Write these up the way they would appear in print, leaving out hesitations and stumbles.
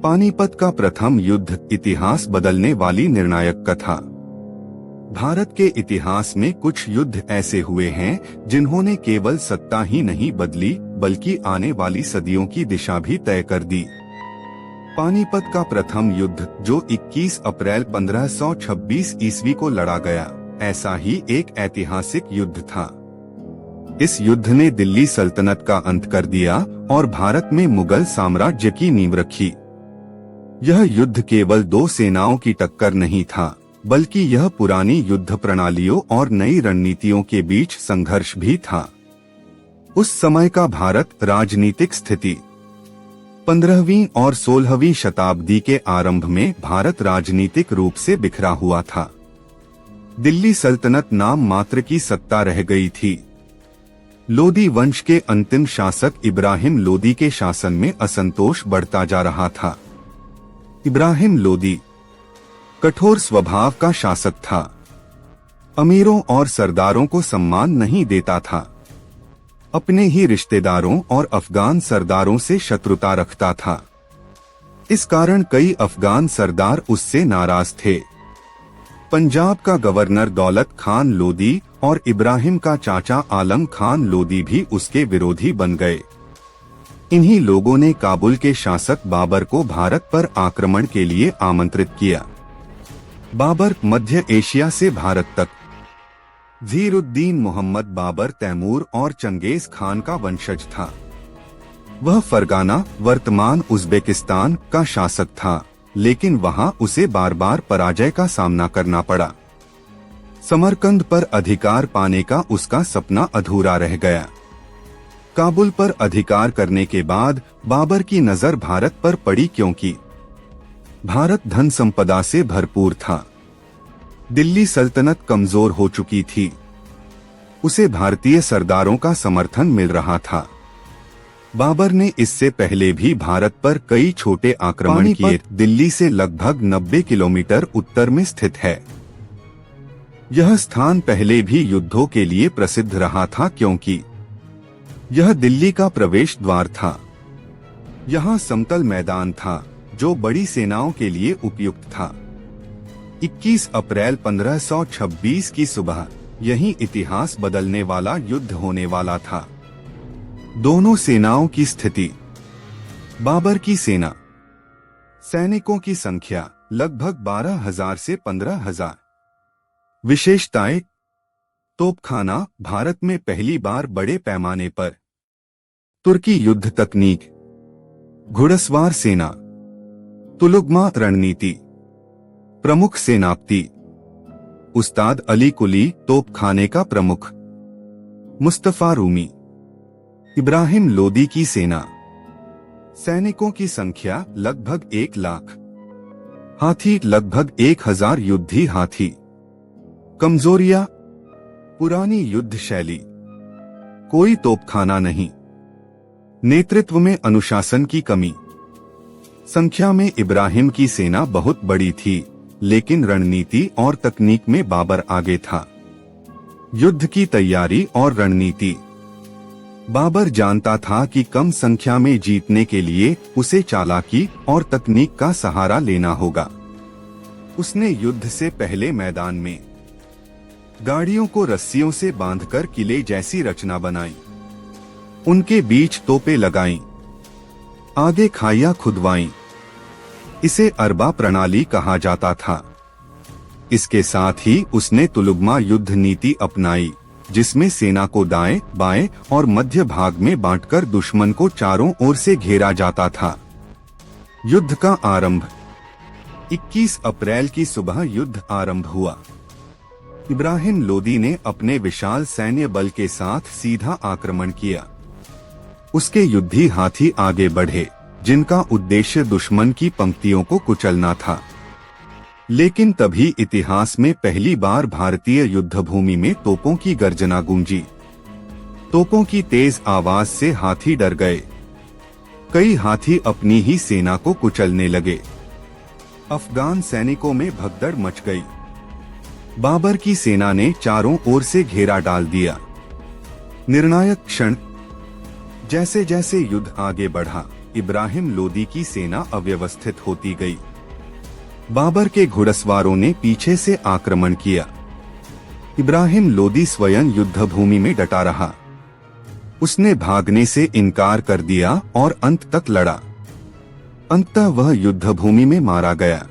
पानीपत का प्रथम युद्ध, इतिहास बदलने वाली निर्णायक कथा। भारत के इतिहास में कुछ युद्ध ऐसे हुए हैं जिन्होंने केवल सत्ता ही नहीं बदली बल्कि आने वाली सदियों की दिशा भी तय कर दी। पानीपत का प्रथम युद्ध, जो 21 अप्रैल 1526 ईस्वी को लड़ा गया, ऐसा ही एक ऐतिहासिक युद्ध था। इस युद्ध ने दिल्ली सल्तनत का अंत कर दिया और भारत में मुगल साम्राज्य की नींव रखी। यह युद्ध केवल दो सेनाओं की टक्कर नहीं था, बल्कि यह पुरानी युद्ध प्रणालियों और नई रणनीतियों के बीच संघर्ष भी था। उस समय का भारत राजनीतिक स्थिति। 15वीं और 16वीं शताब्दी के आरंभ में भारत राजनीतिक रूप से बिखरा हुआ था। दिल्ली सल्तनत नाम मात्र की सत्ता रह गई थी। लोदी वंश के अंतिम शासक इब्राहिम लोदी के शासन में असंतोष बढ़ता जा रहा था। इब्राहिम लोदी कठोर स्वभाव का शासक था। अमीरों और सरदारों को सम्मान नहीं देता था। अपने ही रिश्तेदारों और अफगान सरदारों से शत्रुता रखता था। इस कारण कई अफगान सरदार उससे नाराज थे। पंजाब का गवर्नर दौलत खान लोदी और इब्राहिम का चाचा आलम खान लोदी भी उसके विरोधी बन गए। इन्हीं लोगों ने काबुल के शासक बाबर को भारत पर आक्रमण के लिए आमंत्रित किया। बाबर मध्य एशिया से भारत तक ज़हीरुद्दीन मोहम्मद बाबर तैमूर और चंगेज खान का वंशज था। वह फरगाना, वर्तमान उज़्बेकिस्तान का शासक था, लेकिन वहां उसे बार बार पराजय का सामना करना पड़ा। समरकंद पर अधिकार पाने का उसका सपना अधूरा रह गया। काबुल पर अधिकार करने के बाद बाबर की नजर भारत पर पड़ी, क्योंकि भारत धन संपदा से भरपूर था। दिल्ली सल्तनत कमजोर हो चुकी थी। उसे भारतीय सरदारों का समर्थन मिल रहा था। बाबर ने इससे पहले भी भारत पर कई छोटे आक्रमण किए। दिल्ली से लगभग 90 किलोमीटर उत्तर में स्थित है। यह स्थान पहले भी युद्धों के लिए प्रसिद्ध रहा था, क्योंकि यह दिल्ली का प्रवेश द्वार था। यहाँ समतल मैदान था जो बड़ी सेनाओं के लिए उपयुक्त था। 21 अप्रैल 1526 की सुबह यही इतिहास बदलने वाला युद्ध होने वाला था। दोनों सेनाओं की स्थिति। बाबर की सेना। सैनिकों की संख्या लगभग 12,000 से 15,000। विशेषताएं। तोपखाना, भारत में पहली बार बड़े पैमाने पर। तुर्की युद्ध तकनीक। घुड़सवार सेना। तुलुगमा रणनीति। प्रमुख सेनापति उस्ताद अली कुली, तोपखाने का प्रमुख। मुस्तफा रूमी। इब्राहिम लोदी की सेना। सैनिकों की संख्या लगभग 1 लाख। हाथी लगभग 1,000 युद्धी हाथी। कमजोरियां। पुरानी युद्ध शैली। कोई तोपखाना नहीं। नेतृत्व में अनुशासन की कमी। संख्या में इब्राहिम की सेना बहुत बड़ी थी, लेकिन रणनीति और तकनीक में बाबर आगे था। युद्ध की तैयारी और रणनीति। बाबर जानता था कि कम संख्या में जीतने के लिए उसे चालाकी और तकनीक का सहारा लेना होगा। उसने युद्ध से पहले मैदान में गाड़ियों को रस्सियों से बांधकर किले जैसी रचना बनाई। उनके बीच तोपें लगाईं। आगे खाइयां खुदवाईं। इसे अरबा प्रणाली कहा जाता था। इसके साथ ही उसने तुलुगमा युद्ध नीति अपनाई, जिसमें सेना को दाएं, बाएं और मध्य भाग में बांटकर दुश्मन को चारों ओर से घेरा जाता था। युद्ध का आरंभ। 21 अप्रैल की सुबह युद्ध आरंभ हुआ। इब्राहिम लोदी ने अपने विशाल सैन्य बल के साथ सीधा आक्रमण किया। उसके युद्धी हाथी आगे बढ़े, जिनका उद्देश्य दुश्मन की पंक्तियों को कुचलना था। लेकिन तभी इतिहास में पहली बार भारतीय युद्धभूमि में तोपों की गर्जना गूंजी। तोपों की तेज आवाज से हाथी डर गए। कई हाथी अपनी ही सेना को कुचलने लगे। अफगान सैनिकों में भगदड़ मच गई। बाबर की सेना ने चारों ओर से घेरा डाल दिया। निर्णायक क्षण। जैसे जैसे युद्ध आगे बढ़ा, इब्राहिम लोदी की सेना अव्यवस्थित होती गई। बाबर के घुड़सवारों ने पीछे से आक्रमण किया। इब्राहिम लोदी स्वयं युद्धभूमि में डटा रहा। उसने भागने से इनकार कर दिया और अंत तक लड़ा। अंततः वह युद्धभूमि में मारा गया।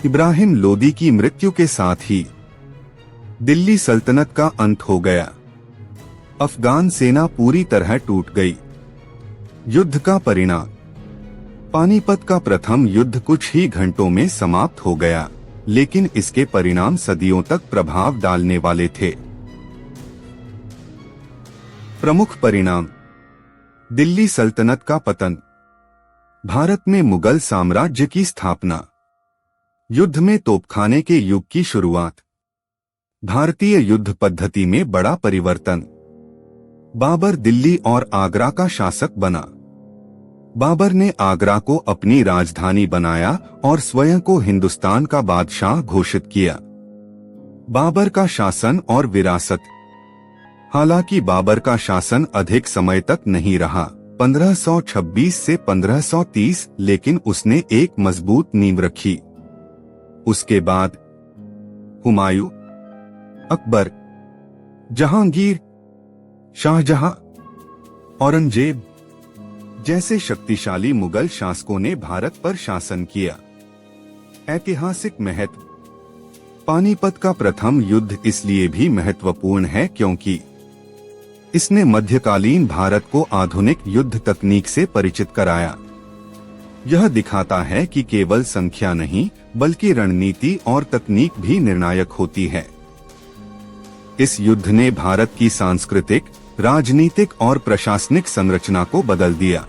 इब्राहिम लोदी की मृत्यु के साथ ही दिल्ली सल्तनत का अंत हो गया। अफगान सेना पूरी तरह टूट गई। युद्ध का परिणाम। पानीपत का प्रथम युद्ध कुछ ही घंटों में समाप्त हो गया, लेकिन इसके परिणाम सदियों तक प्रभाव डालने वाले थे। प्रमुख परिणाम। दिल्ली सल्तनत का पतन, भारत में मुगल साम्राज्य की स्थापना, युद्ध में तोपखाने के युग की शुरुआत, भारतीय युद्ध पद्धति में बड़ा परिवर्तन। बाबर दिल्ली और आगरा का शासक बना। बाबर ने आगरा को अपनी राजधानी बनाया और स्वयं को हिंदुस्तान का बादशाह घोषित किया। बाबर का शासन और विरासत। हालांकि बाबर का शासन अधिक समय तक नहीं रहा, 1526 से 1530, लेकिन उसने एक मजबूत नींव रखी। उसके बाद हुमायूं, अकबर, जहांगीर, शाहजहां, औरंगजेब जैसे शक्तिशाली मुगल शासकों ने भारत पर शासन किया। ऐतिहासिक महत्व। पानीपत का प्रथम युद्ध इसलिए भी महत्वपूर्ण है क्योंकि इसने मध्यकालीन भारत को आधुनिक युद्ध तकनीक से परिचित कराया। यह दिखाता है कि केवल संख्या नहीं, बल्कि रणनीति और तकनीक भी निर्णायक होती है। इस युद्ध ने भारत की सांस्कृतिक, राजनीतिक और प्रशासनिक संरचना को बदल दिया।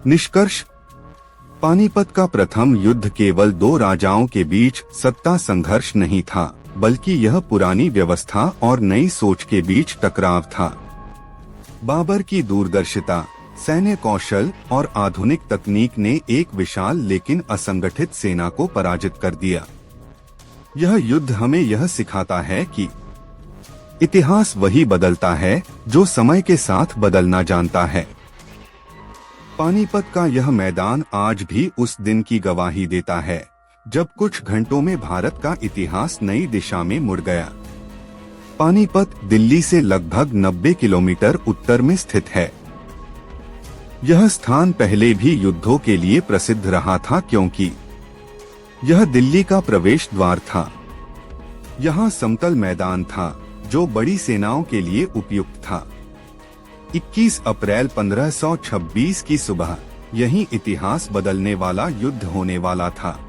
निष्कर्ष। पानीपत का प्रथम युद्ध केवल दो राजाओं के बीच सत्ता संघर्ष नहीं था, बल्कि यह पुरानी व्यवस्था और नई सोच के बीच टकराव था। बाबर की दूरदर्शिता, सैन्य कौशल और आधुनिक तकनीक ने एक विशाल लेकिन असंगठित सेना को पराजित कर दिया। यह युद्ध हमें यह सिखाता है कि इतिहास वही बदलता है जो समय के साथ बदलना जानता है। पानीपत का यह मैदान आज भी उस दिन की गवाही देता है जब कुछ घंटों में भारत का इतिहास नई दिशा में मुड़ गया। पानीपत दिल्ली से लगभग 90 किलोमीटर उत्तर में स्थित है। यह स्थान पहले भी युद्धों के लिए प्रसिद्ध रहा था क्योंकि यह दिल्ली का प्रवेश द्वार था। यहाँ समतल मैदान था जो बड़ी सेनाओं के लिए उपयुक्त था। 21 अप्रैल 1526 की सुबह यही इतिहास बदलने वाला युद्ध होने वाला था।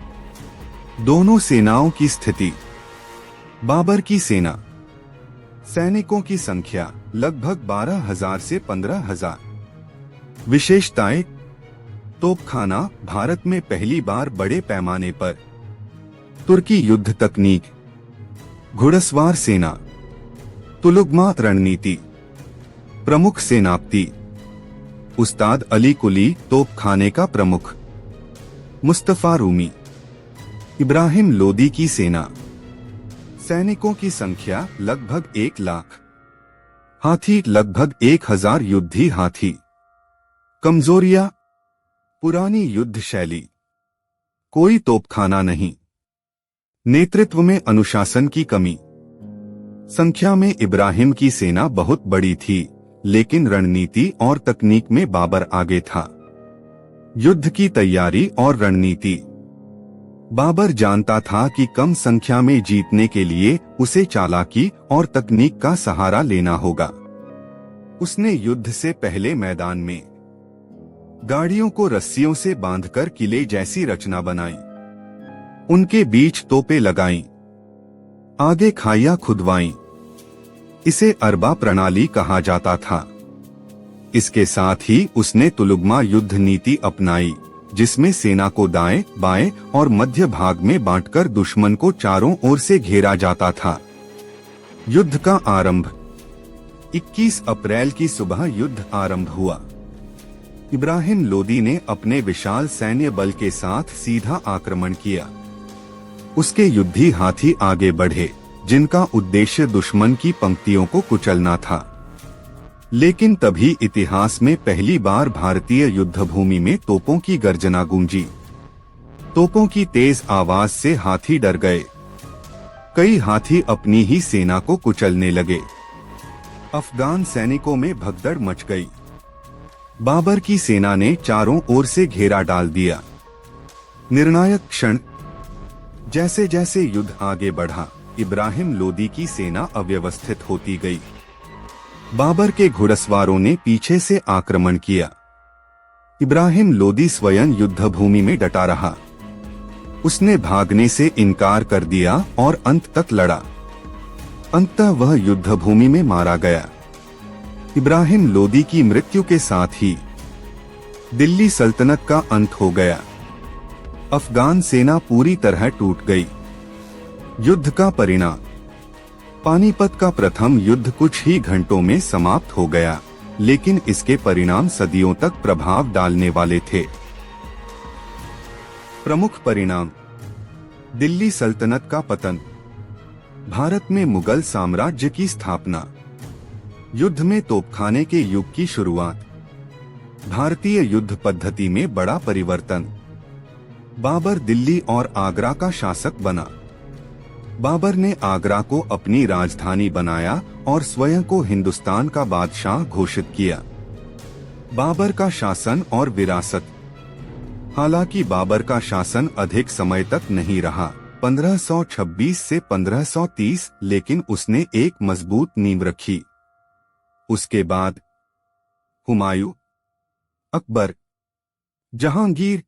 दोनों सेनाओं की स्थिति। बाबर की सेना। सैनिकों की संख्या लगभग 12,000 से 15,000। विशेषताएं। तोपखाना, भारत में पहली बार बड़े पैमाने पर। तुर्की युद्ध तकनीक। घुड़सवार सेना। तुलुगमा रणनीति। प्रमुख सेनापति। उस्ताद अली कुली, तोपखाने का प्रमुख। मुस्तफा रूमी। इब्राहिम लोदी की सेना। सैनिकों की संख्या लगभग 1 लाख। हाथी लगभग 1,000 युद्धी हाथी। कमजोरियां। पुरानी युद्ध शैली, कोई तोपखाना नहीं। नेतृत्व में अनुशासन की कमी। संख्या में इब्राहिम की सेना बहुत बड़ी थी, लेकिन रणनीति और तकनीक में बाबर आगे था। युद्ध की तैयारी और रणनीति। बाबर जानता था कि कम संख्या में जीतने के लिए उसे चालाकी और तकनीक का सहारा लेना होगा। उसने युद्ध से पहले मैदान में गाड़ियों को रस्सियों से बांधकर किले जैसी रचना बनाई। उनके बीच तोपें लगाईं, आगे खाइयां खुदवाईं। इसे अरबा प्रणाली कहा जाता था। इसके साथ ही उसने तुलुगमा युद्ध नीति अपनाई, जिसमें सेना को दाएं, बाएं और मध्य भाग में बांटकर दुश्मन को चारों ओर से घेरा जाता था। युद्ध का आरंभ। 21 अप्रैल की सुबह युद्ध आरंभ हुआ। इब्राहिम लोदी ने अपने विशाल सैन्य बल के साथ सीधा आक्रमण किया। उसके युद्धी हाथी आगे बढ़े, जिनका उद्देश्य दुश्मन की पंक्तियों को कुचलना था। लेकिन तभी इतिहास में पहली बार भारतीय युद्धभूमि में तोपों की गर्जना गूंजी। तोपों की तेज आवाज से हाथी डर गए। कई हाथी अपनी ही सेना को कुचलने लगे। अफगान सैनिकों में भगदड़ मच गई। बाबर की सेना ने चारों ओर से घेरा डाल दिया। निर्णायक क्षण। जैसे जैसे युद्ध आगे बढ़ा, इब्राहिम लोदी की सेना अव्यवस्थित होती गई। बाबर के घुड़सवारों ने पीछे से आक्रमण किया। इब्राहिम लोदी स्वयं युद्धभूमि में डटा रहा। उसने भागने से इनकार कर दिया और अंत तक लड़ा। अंततः वह युद्धभूमि में मारा गया। इब्राहिम लोदी की मृत्यु के साथ ही दिल्ली सल्तनत का अंत हो गया। अफगान सेना पूरी तरह टूट गई। युद्ध का परिणाम। पानीपत का प्रथम युद्ध कुछ ही घंटों में समाप्त हो गया, लेकिन इसके परिणाम सदियों तक प्रभाव डालने वाले थे। प्रमुख परिणाम। दिल्ली सल्तनत का पतन। भारत में मुगल साम्राज्य की स्थापना। युद्ध में तोपखाने के युग की शुरुआत। भारतीय युद्ध पद्धति में बड़ा परिवर्तन। बाबर दिल्ली और आगरा का शासक बना। बाबर ने आगरा को अपनी राजधानी बनाया और स्वयं को हिंदुस्तान का बादशाह घोषित किया। बाबर का शासन और विरासत। हालांकि बाबर का शासन अधिक समय तक नहीं रहा, 1526 से 1530, लेकिन उसने एक मजबूत नींव रखी। उसके बाद हुमायूं, अकबर, जहांगीर,